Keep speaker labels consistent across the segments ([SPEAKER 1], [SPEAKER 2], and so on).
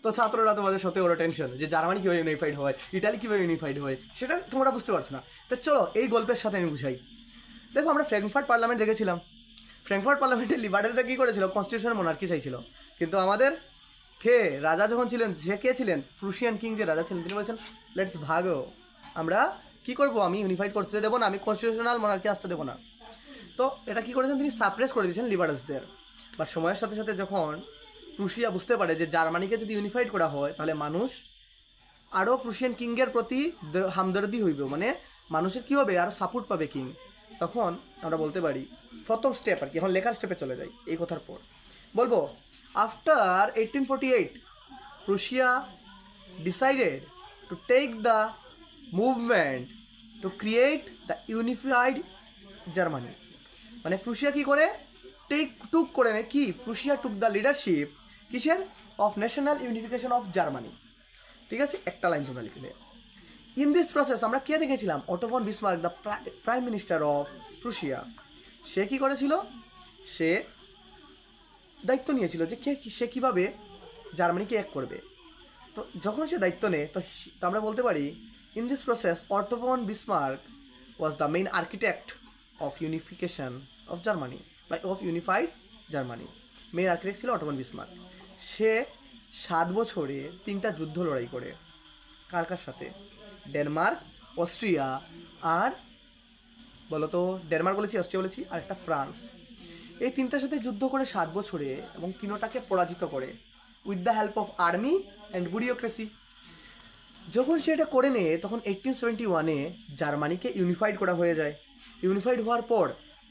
[SPEAKER 1] তো ছাত্ররা তোমাদের সত্যি বড় টেনশন যে জার্মানি কীভাবে ইউনিফাইড হয়, ইটালি কীভাবে ইউনিফাইড হয়, সেটা তোমরা বুঝতে পারছো না। তো চলো এই গল্পের সাথে আমি বুঝাই। দেখো আমরা ফ্র্যাঙ্কফার্ট পার্লামেন্ট দেখেছিলাম। ফ্র্যাঙ্কফার্ট পার্লামেন্টে লিবারেলরা কী করেছিল, কনস্টিটিউশনাল মনার্কি চাইছিল। কিন্তু আমাদের রাজা যখন ছিলেন, সে কে ছিলেন, প্রুশিয়ান কিং যে রাজা ছিলেন, তিনি বলেছেন লেটস ভাগো, আমরা কি করব, আমি ইউনিফাইড করতে দেবো না, আমি কনস্টিটিউশনাল মনার্কি আসতে দেবো না। তো এটা কী করেছেন, তিনি সাপ্রেস করে দিয়েছেন লিবারেলসদের। বাট সময়ের সাথে সাথে যখন প্রুশিয়া বুঝতে পারে যে জার্মানিকে যদি ইউনিফাইড করা হয় তাহলে মানুষ আরও প্রুশিয়ান কিংয়ের প্রতি হামদর্দি হইবে, মানে মানুষের কী হবে, আরও সাপোর্ট পাবে কিং। তখন আমরা বলতে পারি প্রথম স্টেপ আর কি, এখন লেখার স্টেপে চলে যাই। এই কথার পর বলবো after 1848 Prussia decided to take the movement to create the unified Germany. মানে প্রুশিয়া কী করে টুক করে নেয়, কি প্রুশিয়া টুক দ্য লিডারশিপ কিসের, of national unification of Germany. ঠিক আছে, একটা লাইন তোমরা লিখে দেয়। ইন দিস প্রসেস আমরা কে দেখেছিলাম, Otto von Bismarck the prime minister of Prussia. সে কী করেছিল, সে দায়িত্ব নিয়েছিল যে সে কীভাবে জার্মানিকে এক করবে। তো যখন সে দায়িত্ব নেয় তো আমরা বলতে পারি in this process Otto von Bismarck was the main architect of unification of Germany বা of unified Germany. Main architect ছিল অটো ভন বিসমার্ক। সে 7 বছরে 3টা যুদ্ধ লড়াই করে, কার কার সাথে, ডেনমার্ক, অস্ট্রিয়া আর বলো তো, ডেনমার্ক বলেছি, অস্ট্রিয়া বলেছি, আর একটা ফ্রান্স। এই 3টার সাথে যুদ্ধ করে 7 বছরে এবং 3টাকে পরাজিত করে with the help of army and bureaucracy. যখন সে এটা করে নেয় তখন 1871-এ জার্মানিকে ইউনিফাইড করা হয়ে যায়। ইউনিফাইড হওয়ার পর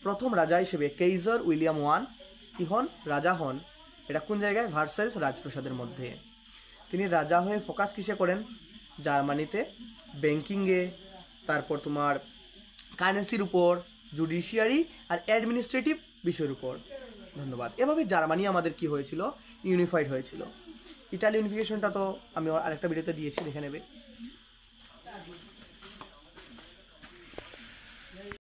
[SPEAKER 1] প্রথম রাজা হিসেবে কেইজার উইলিয়াম ওয়ান কি হন, রাজা হন। এটা কোন জায়গায়, ভার্সাইলস রাজপ্রাসাদের মধ্যে। তিনি রাজা হয়ে ফোকাস কিসে করেন, জার্মানিতে ব্যাংকিংয়ে, তারপর তোমার কারেন্সির উপর, জুডিশিয়ারি আর অ্যাডমিনিস্ট্রেটিভ বিষয়ের উপর। ধন্যবাদ। এভাবে জার্মানি আমাদের কি হয়েছিল, ইউনিফাইড হয়েছিল। ইটালি ইউনিফিকেশনটা তো আমি আরেকটা ভিডিওতে দিয়েছি, দেখে নেবে।